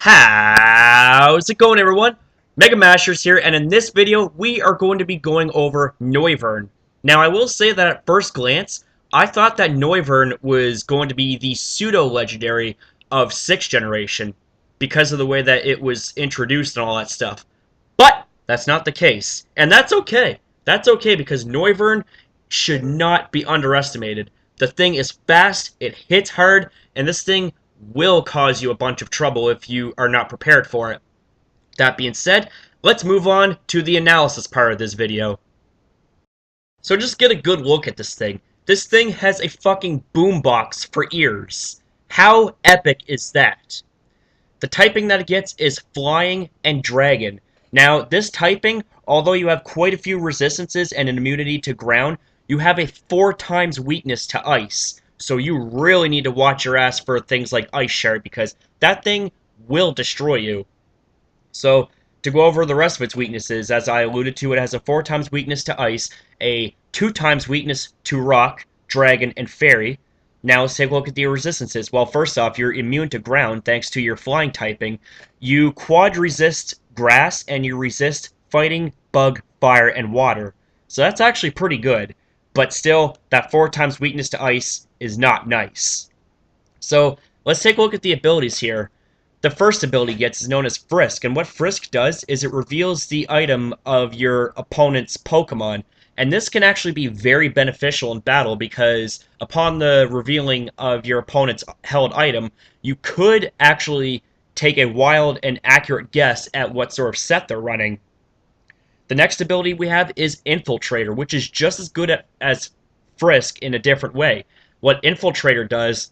How's it going, everyone? Mega Mashers here, and in this video, we are going to be going over Noivern. Now, I will say that at first glance, I thought that Noivern was going to be the pseudo-legendary of 6th generation, because of the way that it was introduced and all that stuff. But, that's not the case, and that's okay. That's okay, because Noivern should not be underestimated. The thing is fast, it hits hard, and this thing will cause you a bunch of trouble if you are not prepared for it. That being said, let's move on to the analysis part of this video. So just get a good look at this thing. This thing has a fucking boombox for ears. How epic is that? The typing that it gets is Flying and Dragon. Now, this typing, although you have quite a few resistances and an immunity to ground, you have a 4 times weakness to ice. So you really need to watch your ass for things like Ice Shard, because that thing will destroy you. So, to go over the rest of its weaknesses, as I alluded to, it has a 4 times weakness to Ice, a 2 times weakness to Rock, Dragon, and Fairy. Now let's take a look at the resistances. Well, first off, you're immune to ground thanks to your flying typing. You quad resist grass, and you resist fighting, bug, fire, and water. So that's actually pretty good. But still, that 4 times weakness to ice is not nice. So, let's take a look at the abilities here. The first ability it gets is known as Frisk, and what Frisk does is it reveals the item of your opponent's Pokemon. And this can actually be very beneficial in battle, because upon the revealing of your opponent's held item, you could actually take a wild and accurate guess at what sort of set they're running. The next ability we have is Infiltrator, which is just as good as Frisk in a different way. What Infiltrator does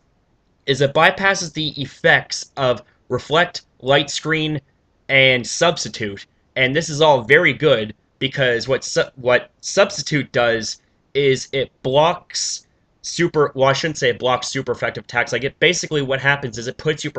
is it bypasses the effects of Reflect, Light Screen, and Substitute. And this is all very good, because what Substitute does is it blocks well, I shouldn't say it blocks super effective attacks. Like, basically what happens is it puts you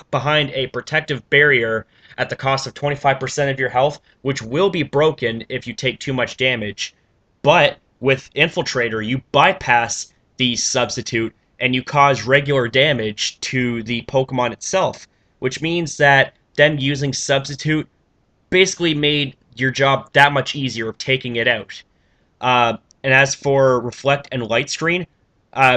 behind a protective barrier at the cost of 25% of your health, which will be broken if you take too much damage. But with Infiltrator, you bypass the Substitute and you cause regular damage to the Pokemon itself, which means that them using Substitute basically made your job that much easier of taking it out. And as for Reflect and Light Screen,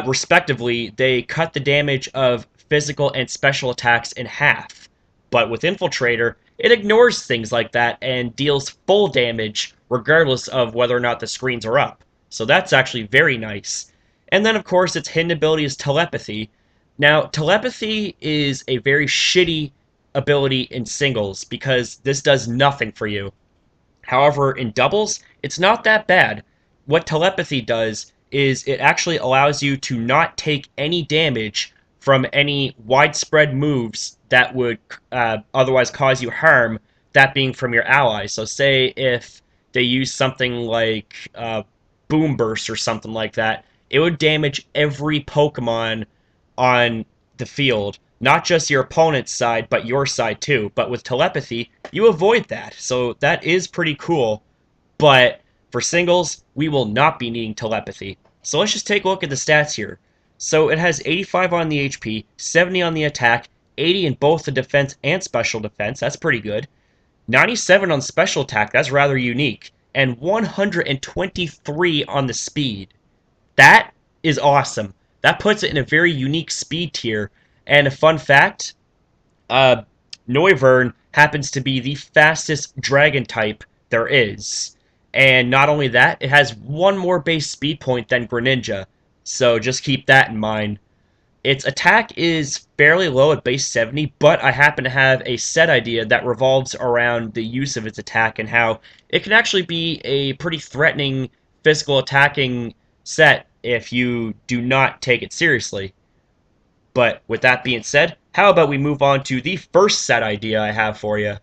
respectively, they cut the damage of physical and special attacks in half. But with Infiltrator, it ignores things like that and deals full damage regardless of whether or not the screens are up. So that's actually very nice. And then, of course, its hidden ability is Telepathy. Now, Telepathy is a very shitty ability in singles, because this does nothing for you. However, in doubles, it's not that bad. What Telepathy does is it actually allows you to not take any damage from any widespread moves that would otherwise cause you harm, that being from your allies. So say if they use something like Boom Burst or something like that, it would damage every Pokemon on the field. Not just your opponent's side, but your side too. But with Telepathy, you avoid that. So that is pretty cool. But for singles, we will not be needing Telepathy. So let's just take a look at the stats here. So it has 85 on the HP, 70 on the attack, 80 in both the defense and special defense. That's pretty good. 97 on special attack. That's rather unique. And 123 on the speed. That is awesome. That puts it in a very unique speed tier. And a fun fact, Noivern happens to be the fastest dragon type there is. And not only that, it has one more base speed point than Greninja. So just keep that in mind. Its attack is fairly low at base 70, but I happen to have a set idea that revolves around the use of its attack and how it can actually be a pretty threatening physical attacking set if you do not take it seriously. But with that being said, how about we move on to the first set idea I have for you.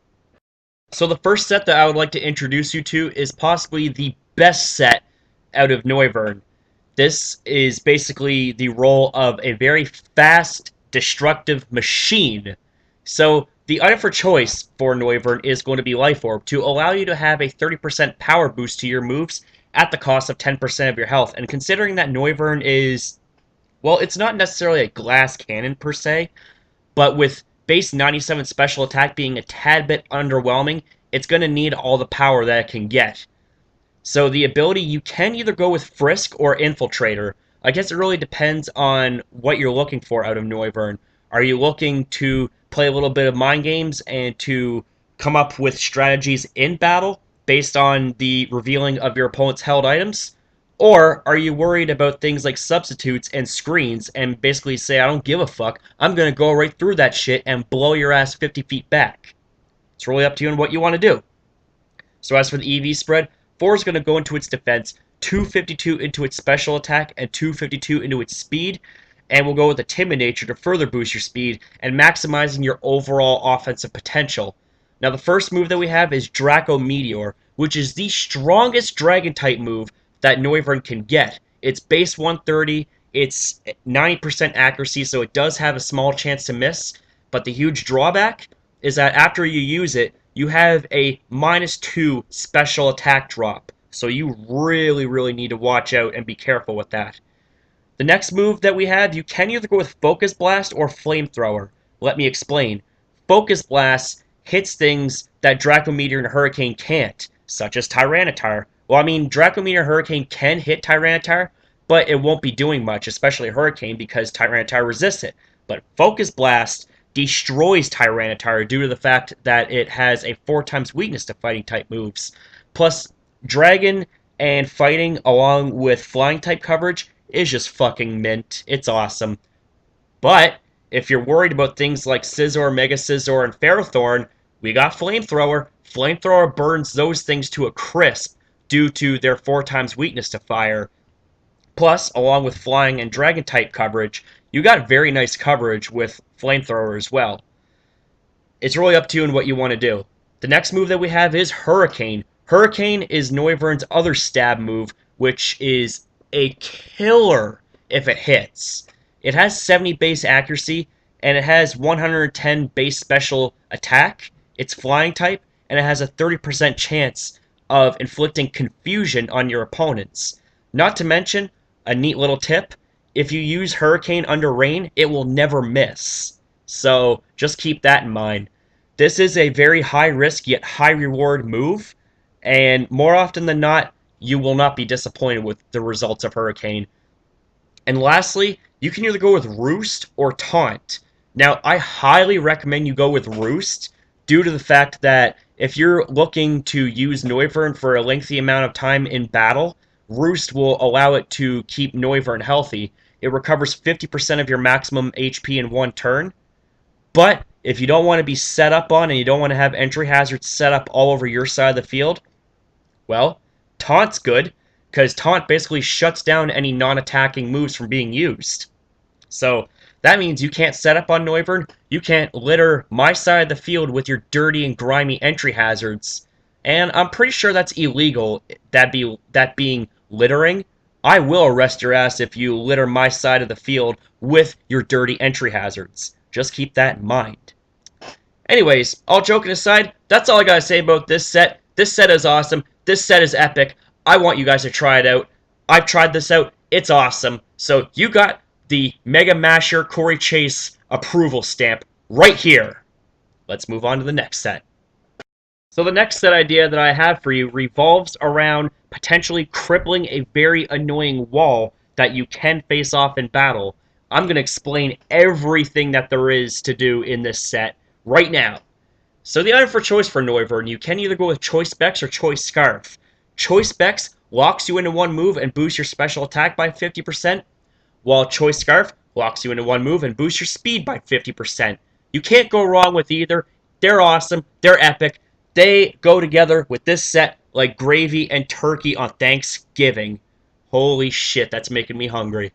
So the first set that I would like to introduce you to is possibly the best set out of Noivern. This is basically the role of a very fast, destructive machine. So the item for choice for Noivern is going to be Life Orb, to allow you to have a 30% power boost to your moves at the cost of 10% of your health. And considering that Noivern is, well, it's not necessarily a glass cannon per se, but with base 97 special attack being a tad bit underwhelming, it's going to need all the power that it can get. So the ability, you can either go with Frisk or Infiltrator. I guess it really depends on what you're looking for out of Noivern. Are you looking to play a little bit of mind games and to come up with strategies in battle based on the revealing of your opponent's held items? Or are you worried about things like substitutes and screens and basically say, I don't give a fuck, I'm going to go right through that shit and blow your ass 50 feet back? It's really up to you and what you want to do. So as for the EV spread, 4 is going to go into its defense, 252 into its special attack, and 252 into its speed. And we'll go with the Timid Nature to further boost your speed and maximizing your overall offensive potential. Now the first move that we have is Draco Meteor, which is the strongest Dragon-type move that Noivern can get. It's base 130, it's 90% accuracy, so it does have a small chance to miss. But the huge drawback is that after you use it, you have a -2 special attack drop. So you really need to watch out and be careful with that. The next move that we have, you can either go with Focus Blast or Flamethrower. Let me explain. Focus Blast hits things that Draco Meteor and Hurricane can't, such as Tyranitar. Well, I mean, Draco Meteor and Hurricane can hit Tyranitar, but it won't be doing much, especially Hurricane, because Tyranitar resists it. But Focus Blast destroys Tyranitar due to the fact that it has a 4x weakness to fighting type moves. Plus, Dragon and fighting along with flying type coverage is just fucking mint. It's awesome. But if you're worried about things like Scizor, Mega Scizor, and Ferrothorn, we got Flamethrower. Flamethrower burns those things to a crisp due to their 4x weakness to fire. Plus, along with flying and dragon type coverage, you got very nice coverage with Flamethrower as well. It's really up to you and what you want to do. The next move that we have is Hurricane. Hurricane is Noivern's other stab move, which is a killer if it hits. It has 70 base accuracy, and it has 110 base special attack. It's flying type, and it has a 30% chance of inflicting confusion on your opponents. Not to mention, a neat little tip, if you use Hurricane under rain, it will never miss. So just keep that in mind. This is a very high risk yet high reward move, and more often than not, you will not be disappointed with the results of Hurricane. And lastly, you can either go with Roost or Taunt. Now, I highly recommend you go with Roost due to the fact that if you're looking to use Noivern for a lengthy amount of time in battle, Roost will allow it to keep Noivern healthy. It recovers 50% of your maximum HP in one turn. But if you don't want to be set up on and you don't want to have entry hazards set up all over your side of the field, well, Taunt's good, because Taunt basically shuts down any non-attacking moves from being used. So that means you can't set up on Noivern, you can't litter my side of the field with your dirty and grimy entry hazards. And I'm pretty sure that's illegal, that being littering. I will arrest your ass if you litter my side of the field with your dirty entry hazards. Just keep that in mind. Anyways, all joking aside, that's all I gotta say about this set. This set is awesome. This set is epic. I want you guys to try it out. I've tried this out. It's awesome. So you got the Mega Masher Corey Chase approval stamp right here. Let's move on to the next set. So the next set idea that I have for you revolves around potentially crippling a very annoying wall that you can face off in battle. I'm going to explain everything that there is to do in this set right now. So the item for choice for Noivern, you can either go with Choice Specs or Choice Scarf. Choice Specs locks you into one move and boosts your special attack by 50%, while Choice Scarf locks you into one move and boosts your speed by 50%. You can't go wrong with either. They're awesome. They're epic. They go together with this set like gravy and turkey on Thanksgiving. Holy shit, that's making me hungry.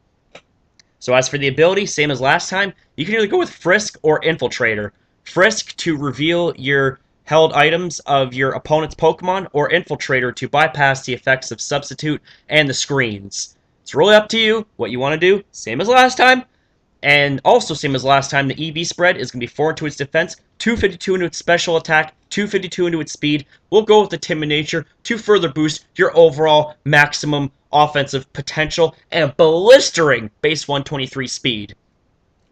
So as for the ability, same as last time, you can either go with Frisk or Infiltrator. Frisk to reveal your held items of your opponent's Pokemon, or Infiltrator to bypass the effects of Substitute and the screens. It's really up to you what you want to do, same as last time. And also same as last time, the EV spread is going to be 4 into its defense, 252 into its special attack, 252 into its speed. We'll go with the Timid Nature to further boost your overall maximum offensive potential and a blistering base 123 speed.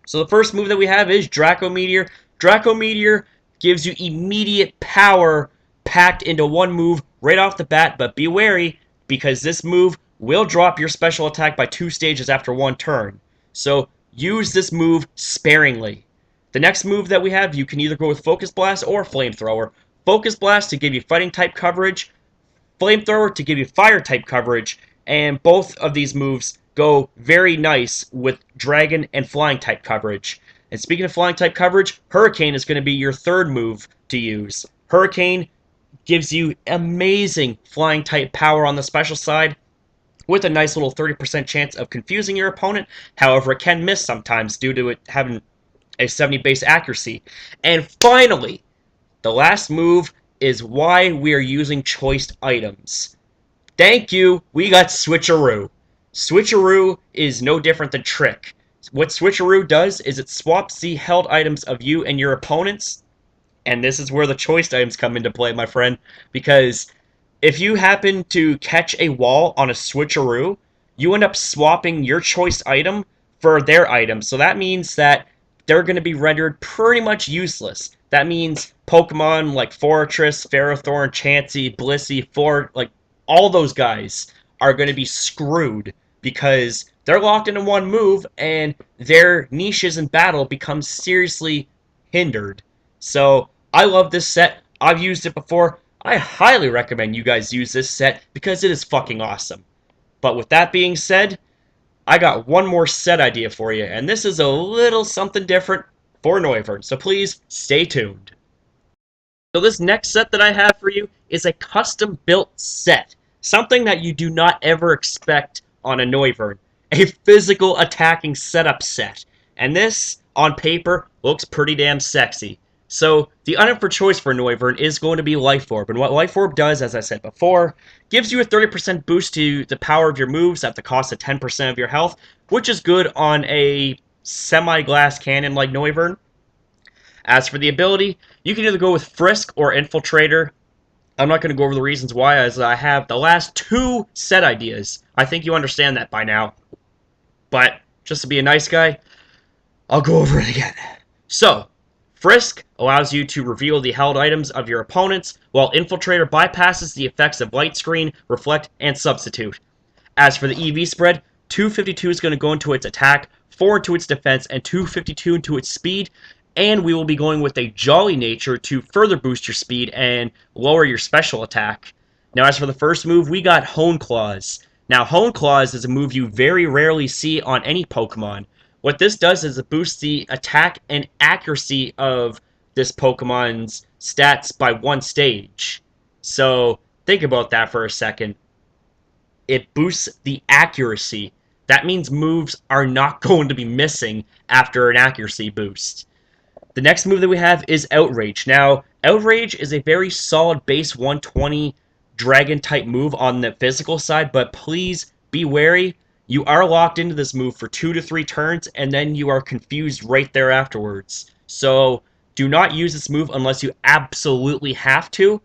So the first move that we have is Draco Meteor. Draco Meteor gives you immediate power packed into one move right off the bat, but be wary, because this move will drop your special attack by 2 stages after 1 turn. So use this move sparingly. The next move that we have, you can either go with Focus Blast or Flamethrower. Focus Blast to give you fighting type coverage, Flamethrower to give you fire type coverage, and both of these moves go very nice with dragon and flying type coverage. And speaking of flying type coverage, Hurricane is going to be your third move to use. Hurricane gives you amazing flying type power on the special side with a nice little 30% chance of confusing your opponent. However, it can miss sometimes due to it having a 70 base accuracy. And finally, the last move is why we are using choiced items. Thank you, we got Switcheroo. Switcheroo is no different than Trick. What Switcheroo does is it swaps the held items of you and your opponents, and this is where the choiced items come into play, my friend, because if you happen to catch a wall on a Switcheroo, you end up swapping your choiced item for their item, so that means that they're going to be rendered pretty much useless. That means Pokemon like Fortress, Ferrothorn, Chansey, Blissey, like all those guys are going to be screwed because they're locked into one move and their niches in battle become seriously hindered. So I love this set. I've used it before. I highly recommend you guys use this set because it is fucking awesome. But with that being said, I got one more set idea for you, and this is a little something different for Noivern, so please stay tuned. So this next set that I have for you is a custom-built set, something that you do not ever expect on a Noivern, a physical attacking setup set, and this, on paper, looks pretty damn sexy. So, the item for choice for Noivern is going to be Life Orb, and what Life Orb does, as I said before, gives you a 30% boost to the power of your moves at the cost of 10% of your health, which is good on a semi-glass cannon like Noivern. As for the ability, you can either go with Frisk or Infiltrator. I'm not going to go over the reasons why, as I have the last 2 set ideas. I think you understand that by now. But, just to be a nice guy, I'll go over it again. So, Frisk allows you to reveal the held items of your opponents, while Infiltrator bypasses the effects of Light Screen, Reflect, and Substitute. As for the EV spread, 252 is going to go into its attack, 4 into its defense, and 252 into its speed, and we will be going with a Jolly nature to further boost your speed and lower your special attack. Now as for the first move, we got Hone Claws. Now Hone Claws is a move you very rarely see on any Pokemon. What this does is it boosts the attack and accuracy of this Pokemon's stats by 1 stage. So, think about that for a second. It boosts the accuracy. That means moves are not going to be missing after an accuracy boost. The next move that we have is Outrage. Now, Outrage is a very solid base 120 Dragon-type move on the physical side, but please be wary. You are locked into this move for 2 to 3 turns, and then you are confused right there afterwards. So, do not use this move unless you absolutely have to,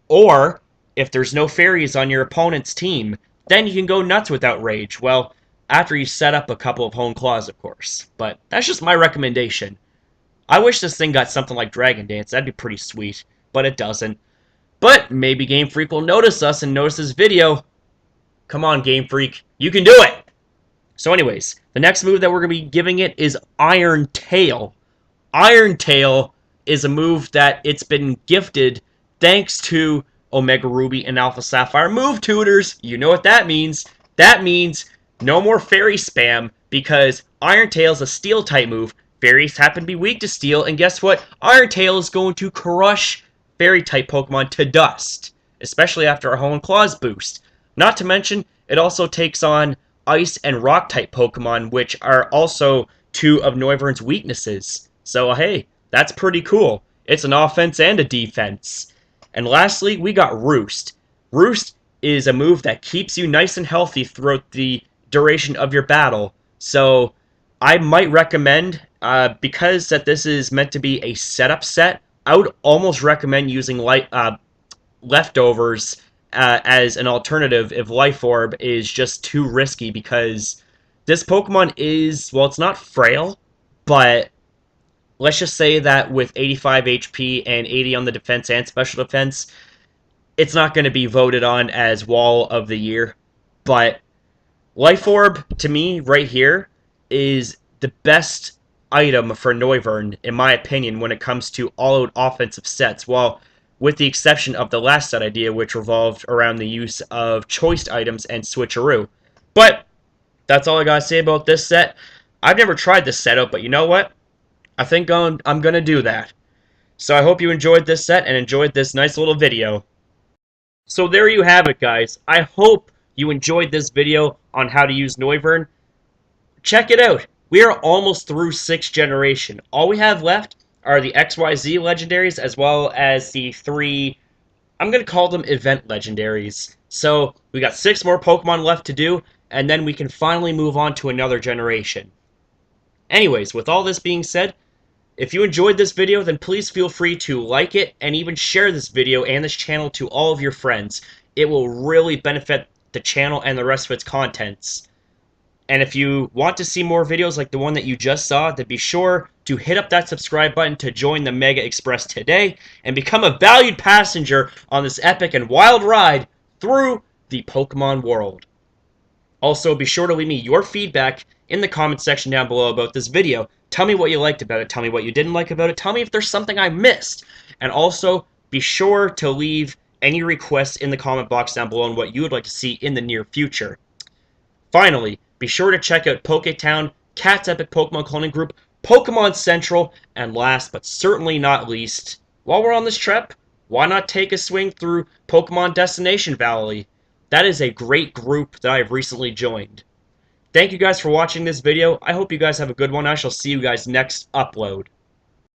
or if there's no fairies on your opponent's team, then you can go nuts with Outrage. Well, after you set up a couple of Hone Claws, of course. But that's just my recommendation. I wish this thing got something like Dragon Dance. That'd be pretty sweet, but it doesn't. But maybe Game Freak will notice us and notice this video. Come on, Game Freak. You can do it! So anyways, the next move that we're going to be giving it is Iron Tail. Iron Tail is a move that it's been gifted thanks to Omega Ruby and Alpha Sapphire move tutors. You know what that means. That means no more fairy spam because Iron Tail is a steel type move. Fairies happen to be weak to steel, and guess what? Iron Tail is going to crush fairy type Pokemon to dust, especially after a Hone Claws boost. Not to mention, it also takes on Ice and Rock type Pokemon, which are also 2 of Noivern's weaknesses. So hey, that's pretty cool. It's an offense and a defense. And lastly, we got Roost. Roost is a move that keeps you nice and healthy throughout the duration of your battle. So I might recommend, because that this is meant to be a setup set, I would almost recommend using Leftovers as an alternative if Life Orb is just too risky, because this Pokemon is, well, it's not frail, but let's just say that with 85 HP and 80 on the defense and special defense, it's not going to be voted on as Wall of the Year. But Life Orb, to me, right here, is the best item for Noivern, in my opinion, when it comes to all-out offensive sets. Well, with the exception of the last set idea, which revolved around the use of choiced items and switcheroo. But that's all I gotta say about this set. I've never tried this setup, but you know what? I think I'm gonna do that. So I hope you enjoyed this set and enjoyed this nice little video. So there you have it, guys. I hope you enjoyed this video on how to use Noivern. Check it out. We are almost through 6th generation. All we have left are the XYZ legendaries as well as the 3, I'm going to call them event legendaries. So we got 6 more Pokemon left to do, and then we can finally move on to another generation. Anyways, with all this being said, if you enjoyed this video, then please feel free to like it and even share this video and this channel to all of your friends. It will really benefit the channel and the rest of its contents. And if you want to see more videos like the one that you just saw, then be sure to hit up that subscribe button to join the Mega Express today and become a valued passenger on this epic and wild ride through the Pokemon world. Also, be sure to leave me your feedback in the comment section down below about this video. Tell me what you liked about it. Tell me what you didn't like about it. Tell me if there's something I missed. And also, be sure to leave any requests in the comment box down below on what you would like to see in the near future. Finally, be sure to check out Poketown, Cat's Epic Pokemon Cloning Group, Pokemon Central, and last but certainly not least, while we're on this trip, why not take a swing through Pokemon Destination Valley? That is a great group that I have recently joined. Thank you guys for watching this video. I hope you guys have a good one. I shall see you guys next upload.